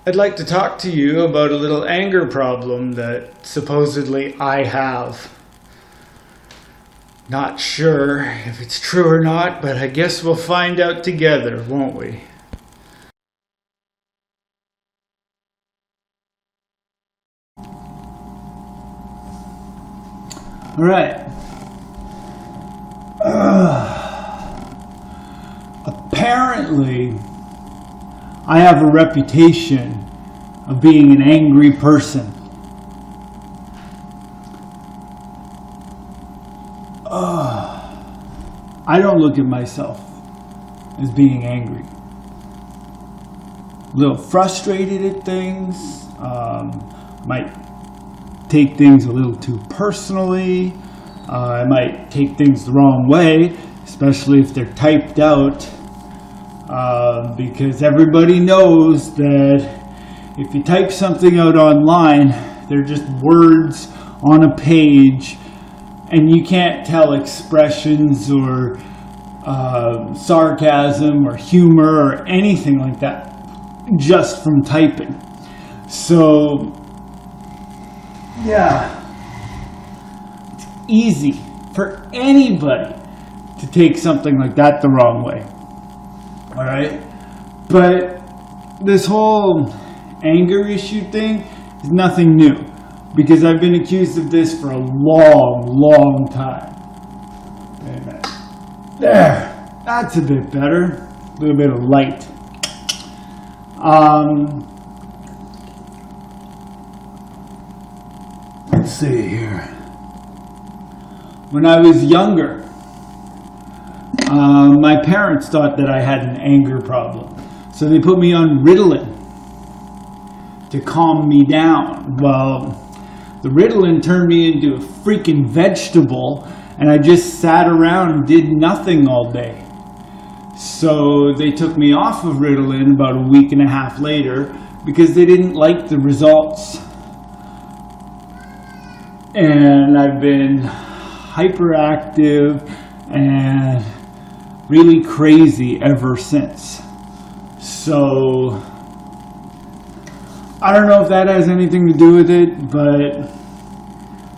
I'd like to talk to you about a little anger problem that supposedly I have. Not sure if it's true or not, but I guess we'll find out together, won't we? Alright. Apparently, I have a reputation of being an angry person. I don't look at myself as being angry. A little frustrated at things. Might take things a little too personally. I might take things the wrong way, especially if they're typed out. Because everybody knows that if you type something out online, they're just words on a page, and you can't tell expressions or sarcasm or humor or anything like that just from typing. So, yeah, it's easy for anybody to take something like that the wrong way. Alright? But this whole anger issue thing is nothing new, because I've been accused of this for a long time. Wait a minute. There! That's a bit better. A little bit of light. Let's see here. When I was younger, my parents thought that I had an anger problem. So they put me on Ritalin to calm me down. Well, the Ritalin turned me into a freaking vegetable, and I just sat around and did nothing all day. So they took me off of Ritalin about a week and a half later because they didn't like the results. And I've been hyperactive and really crazy ever since. So I don't know if that has anything to do with it, but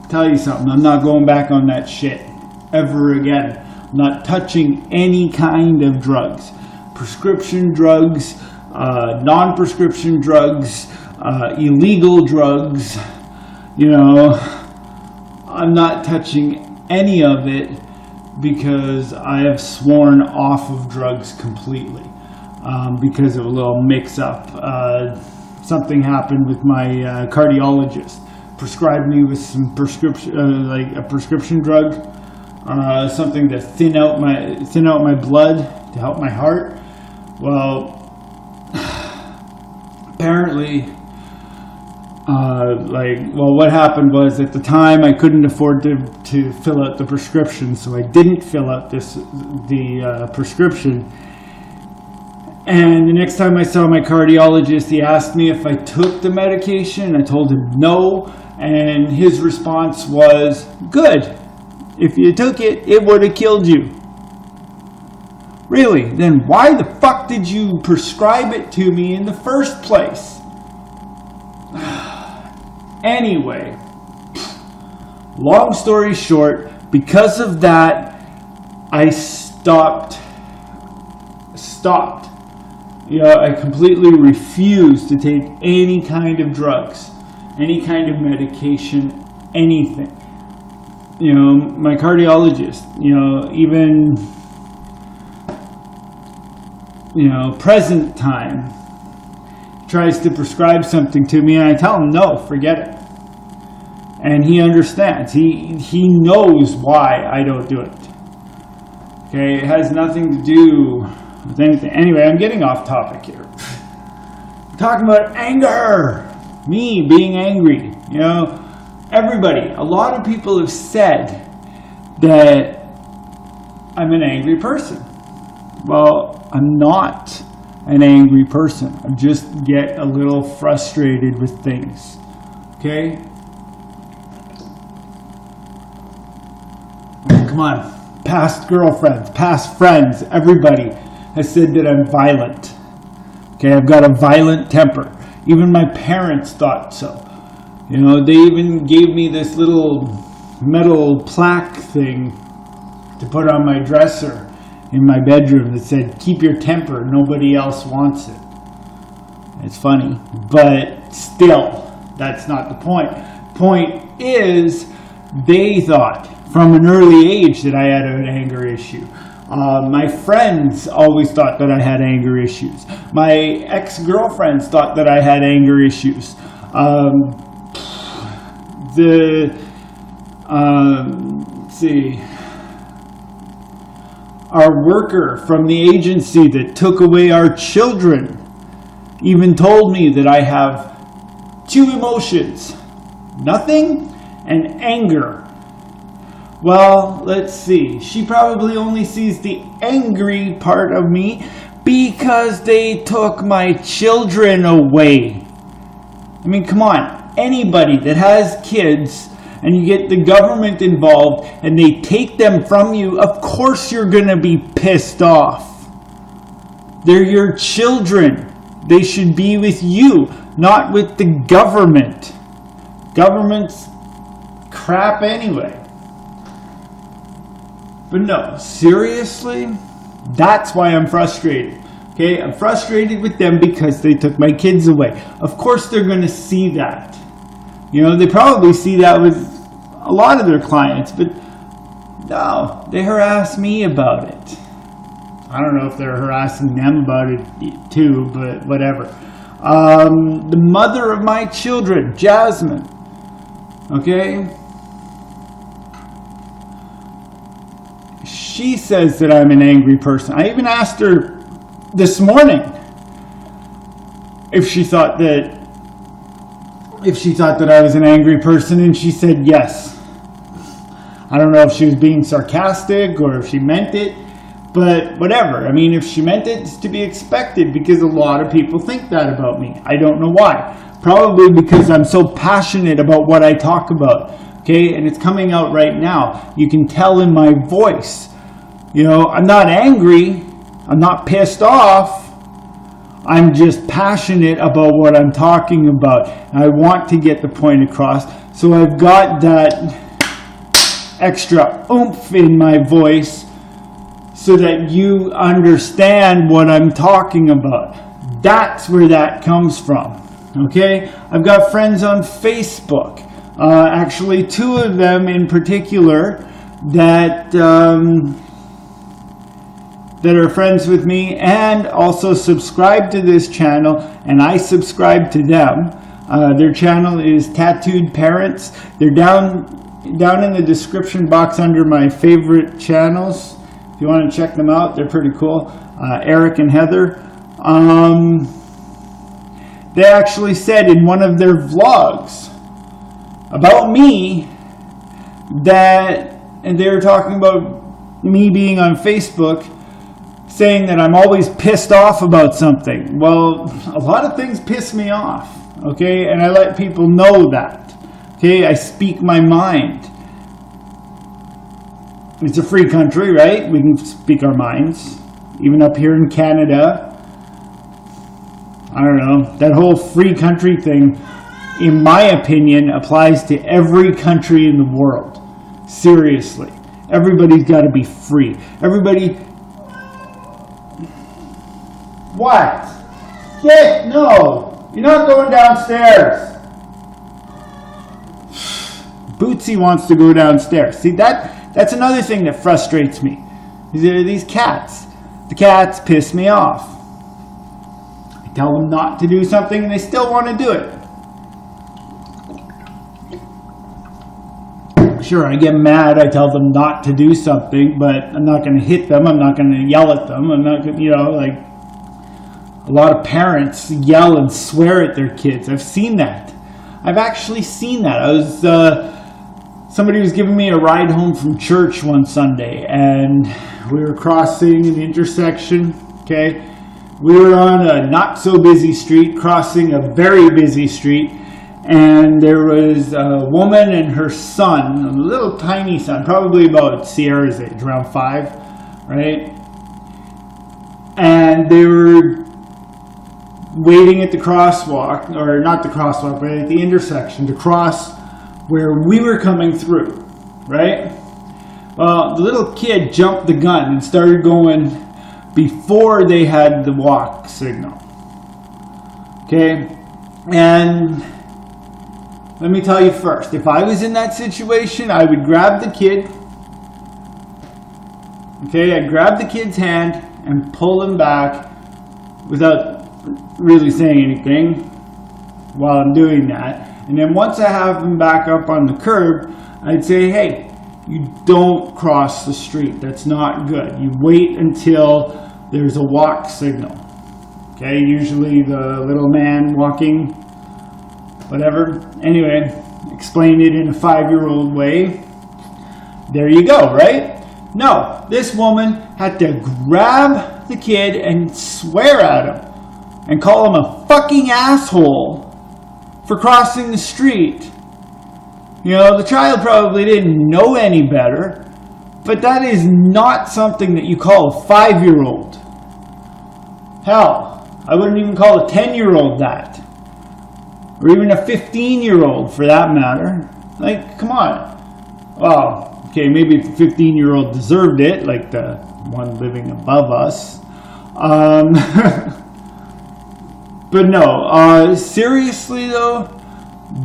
I'll tell you something, I'm not going back on that shit ever again. I'm not touching any kind of drugs. Prescription drugs, non-prescription drugs, illegal drugs, you know, I'm not touching any of it because I have sworn off of drugs completely because of a little mix-up. Something happened with my cardiologist. Prescribed me with some prescription, like a prescription drug, something to thin out my blood to help my heart. Well, apparently, what happened was at the time I couldn't afford to fill out the prescription, so I didn't fill out the prescription. And the next time I saw my cardiologist, he asked me if I took the medication. I told him no, and his response was, "Good. If you took it, it would have killed you." Really? Then why the fuck did you prescribe it to me in the first place? Anyway, long story short, because of that, I stopped. You know, I completely refused to take any kind of drugs, any kind of medication, anything. You know, my cardiologist, you know, even, you know, present time, tries to prescribe something to me, and I tell him, no, forget it. And he understands. He knows why I don't do it. Okay, it has nothing to do with anything. Anyway, I'm getting off topic here. I'm talking about anger. Me being angry. You know, everybody, a lot of people have said that I'm an angry person. Well, I'm not an angry person. I just get a little frustrated with things. Okay? Come on. Past girlfriends, past friends, everybody has said that I'm violent. Okay, I've got a violent temper. Even my parents thought so. You know, they even gave me this little metal plaque thing to put on my dresser in my bedroom that said, "Keep your temper, nobody else wants it." It's funny, but still, that's not the point. Point is, they thought from an early age that I had an anger issue. My friends always thought that I had anger issues. My ex-girlfriends thought that I had anger issues. Let's see. Our worker from the agency that took away our children even told me that I have two emotions, nothing and anger. Well, let's see. She probably only sees the angry part of me because they took my children away. I mean, come on. Anybody that has kids and you get the government involved and they take them from you, of course you're going to be pissed off. They're your children. They should be with you, not with the government. Government's crap anyway. But no, seriously, that's why I'm frustrated. Okay, I'm frustrated with them because they took my kids away. Of course they're going to see that. You know, they probably see that with a lot of their clients, but no, they harass me about it. I don't know if they're harassing them about it too, but whatever. The mother of my children, Jasmine, okay? She says that I'm an angry person. I even asked her this morning if she thought that I was an angry person, and she said yes. I don't know if she was being sarcastic or if she meant it, but whatever. I mean, if she meant it, it's to be expected because a lot of people think that about me. I don't know why. Probably because I'm so passionate about what I talk about. Okay, and it's coming out right now. You can tell in my voice. You know, I'm not angry. I'm not pissed off. I'm just passionate about what I'm talking about. And I want to get the point across. So I've got that extra oomph in my voice so that you understand what I'm talking about. That's where that comes from. Okay? I've got friends on Facebook. Actually, two of them in particular that are friends with me and also subscribe to this channel, and I subscribe to them. Their channel is Tattooed Parents. They're down in the description box under my favorite channels. If you want to check them out, they're pretty cool. Eric and Heather. They actually said in one of their vlogs about me and they were talking about me being on Facebook, saying that I'm always pissed off about something. Well, a lot of things piss me off, okay? And I let people know that, okay? I speak my mind. It's a free country, right? We can speak our minds. Even up here in Canada. I don't know. That whole free country thing, in my opinion, applies to every country in the world. Seriously. Everybody's got to be free. Everybody... What? Kid, no. You're not going downstairs. Bootsy wants to go downstairs. See, that's another thing that frustrates me. These cats. The cats piss me off. I tell them not to do something and they still want to do it. Sure, I get mad. I tell them not to do something, but I'm not going to hit them. I'm not going to yell at them. I'm not going to, like... A lot of parents yell and swear at their kids. I've seen that. I've actually seen that. Somebody was giving me a ride home from church one Sunday, and we were crossing an intersection, okay? We were on a not so busy street, crossing a very busy street, and there was a woman and her son, a little tiny son, probably about Sierra's age, around 5, right? And they were waiting at the crosswalk, or not the crosswalk, but at the intersection to cross where we were coming through, right? Well, the little kid jumped the gun and started going before they had the walk signal. Okay? And let me tell you first, if I was in that situation, I would grab the kid. Okay, I'd grab the kid's hand and pull him back without really saying anything while I'm doing that. And then once I have him back up on the curb, I'd say, hey, you don't cross the street. That's not good. You wait until there's a walk signal. Okay, usually the little man walking, whatever. Anyway, explain it in a 5-year-old way. There you go, right? No, this woman had to grab the kid and swear at him and call him a fucking asshole for crossing the street. You know, the child probably didn't know any better, but that is not something that you call a 5-year-old. Hell, I wouldn't even call a 10-year-old that. Or even a 15-year-old for that matter. Like, come on. Well, okay, maybe if the 15-year-old deserved it, like the one living above us. But no, seriously though,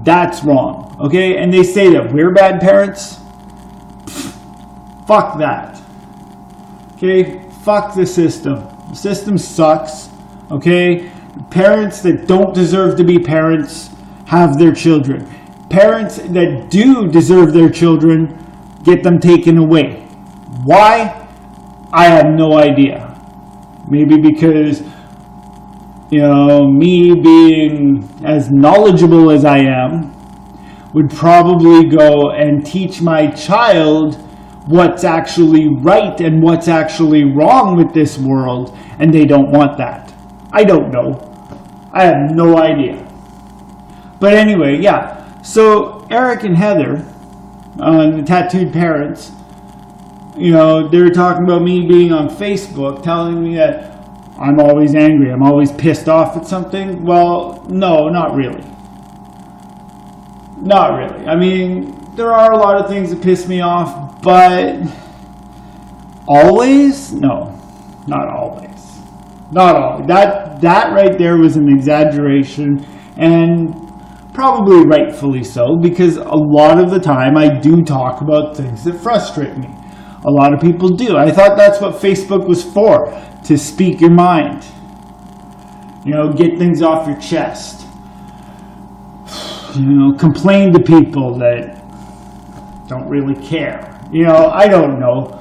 that's wrong. Okay, and they say that we're bad parents. Pfft, fuck that. Okay, fuck the system. The system sucks. Okay, parents that don't deserve to be parents have their children. Parents that do deserve their children get them taken away. Why? I have no idea. Maybe because, you know, me being as knowledgeable as I am would probably go and teach my child what's actually right and what's actually wrong with this world, and they don't want that. I don't know. I have no idea. But anyway, yeah. So Eric and Heather, the tattooed parents, you know, they were talking about me being on Facebook, telling me that I'm always angry, I'm always pissed off at something. Well, no, not really. Not really. I mean, there are a lot of things that piss me off, but always? No, not always. Not always. That right there was an exaggeration, and probably rightfully so, because a lot of the time I do talk about things that frustrate me. A lot of people do. I thought that's what Facebook was for, to speak your mind. You know, get things off your chest. You know, complain to people that don't really care. You know, I don't know.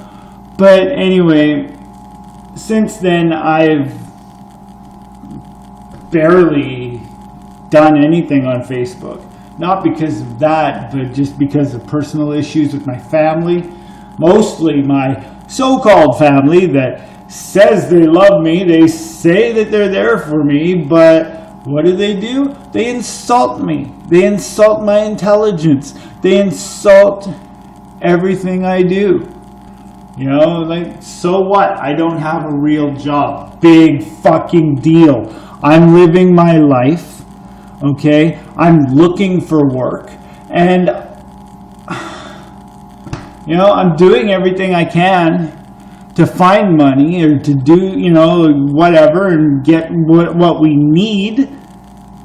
But anyway, since then I've barely done anything on Facebook. Not because of that, but just because of personal issues with my family. Mostly my so-called family that says they love me. They say that they're there for me, but what do? They insult me. They insult my intelligence. They insult everything I do. You know, like, so what? I don't have a real job. Big fucking deal. I'm living my life, okay? I'm looking for work, and you know, I'm doing everything I can to find money or to do, you know, whatever, and get what we need.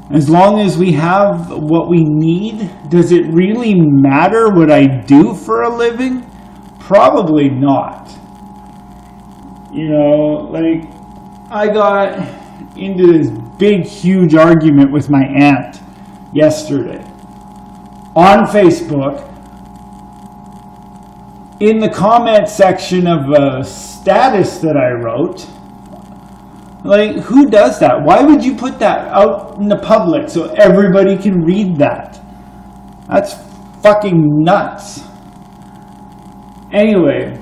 As long as we have what we need, does it really matter what I do for a living? Probably not. You know, like, I got into this big, huge argument with my aunt yesterday on Facebook, in the comment section of a status that I wrote. Like, who does that? Why would you put that out in the public so everybody can read that? That's fucking nuts. Anyway,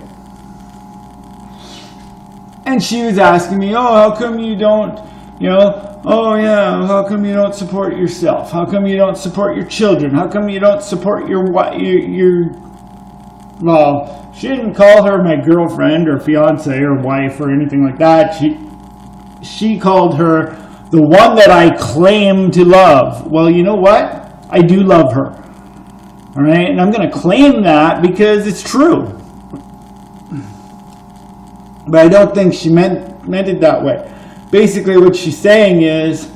and she was asking me, oh, how come you don't, you know, oh yeah, how come you don't support yourself? How come you don't support your children? How come you don't support your well, she didn't call her my girlfriend or fiance or wife or anything like that. She called her The one that I claim to love. Well, you know what? I do love her. All right? And I'm going to claim that because it's true. But I don't think she meant it that way. Basically, what she's saying is,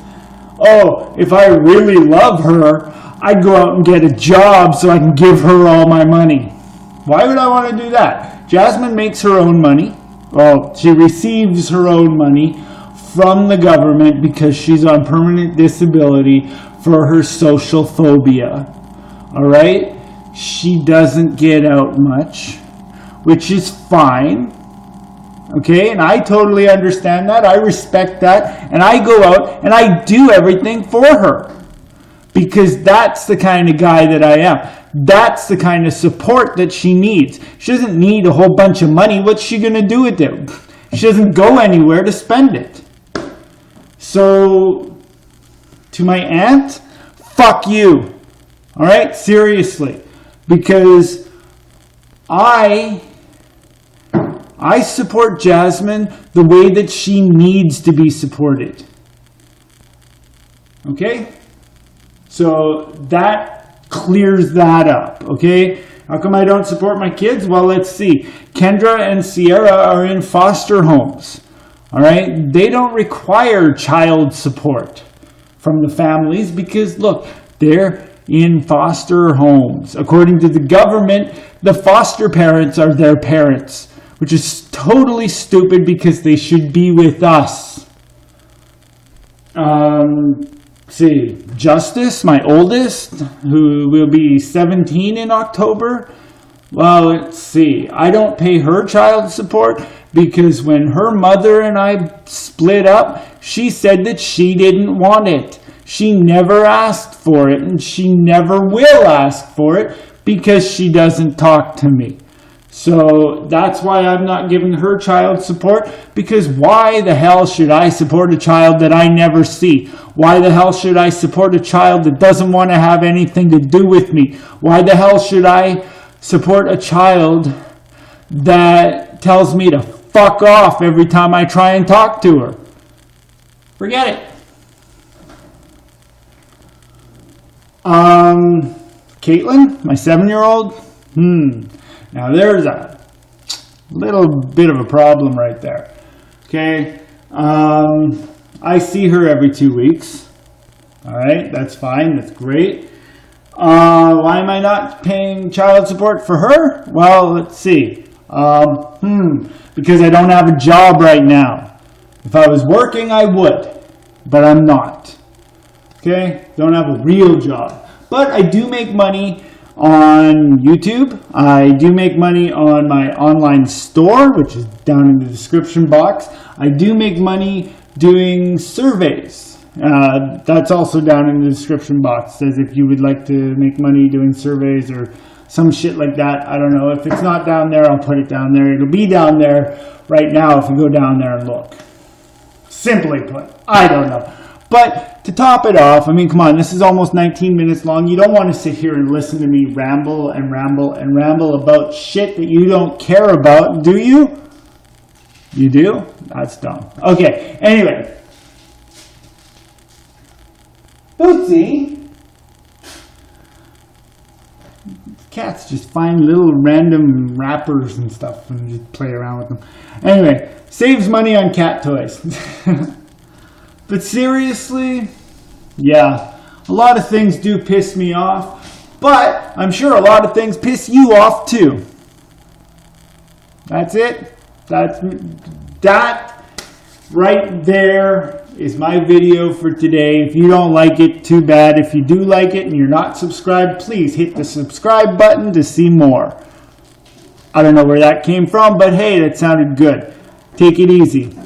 oh, if I really love her, I'd go out and get a job so I can give her all my money. Why would I want to do that? Jasmine makes her own money. Well, she receives her own money from the government because she's on permanent disability for her social phobia. All right? She doesn't get out much, which is fine. Okay? And I totally understand that. I respect that. And I go out and I do everything for her. Because that's the kind of guy that I am. That's the kind of support that she needs. She doesn't need a whole bunch of money. What's she going to do with it? She doesn't go anywhere to spend it. So, to my aunt, fuck you. Alright? Seriously. Because I support Jasmine the way that she needs to be supported. Okay? So that clears that up, okay? How come I don't support my kids? Well, let's see. Kendra and Sierra are in foster homes, all right? They don't require child support from the families because, look, they're in foster homes. According to the government, the foster parents are their parents, which is totally stupid because they should be with us. See, Justice, my oldest, who will be 17 in October. Well, let's see. I don't pay her child support because when her mother and I split up, she said that she didn't want it. She never asked for it, and she never will ask for it because she doesn't talk to me. So that's why I'm not giving her child support, because why the hell should I support a child that I never see? Why the hell should I support a child that doesn't want to have anything to do with me? Why the hell should I support a child that tells me to fuck off every time I try and talk to her? Forget it. Caitlin, my 7-year-old. Now there's a little bit of a problem right there. Okay, I see her every 2 weeks. All right, that's fine. That's great. Why am I not paying child support for her? Well, let's see. Because I don't have a job right now. If I was working, I would, but I'm not. Okay, don't have a real job, but I do make money on YouTube. I do make money on my online store, which is down in the description box. I do make money doing surveys. That's also down in the description box. It says if you would like to make money doing surveys or some shit like that. I don't know. If it's not down there, I'll put it down there. It'll be down there right now if you go down there and look. Simply put. I don't know. But to top it off, I mean, come on, this is almost 19 minutes long. You don't want to sit here and listen to me ramble and ramble and ramble about shit that you don't care about, do you? You do? That's dumb. Okay, anyway. Bootsy. Cats just find little random wrappers and stuff and just play around with them. Anyway, saves money on cat toys. But seriously, yeah, a lot of things do piss me off, but I'm sure a lot of things piss you off too. That's it. That right there is my video for today. If you don't like it, too bad. If you do like it and you're not subscribed, please hit the subscribe button to see more. I don't know where that came from, but hey, that sounded good. Take it easy.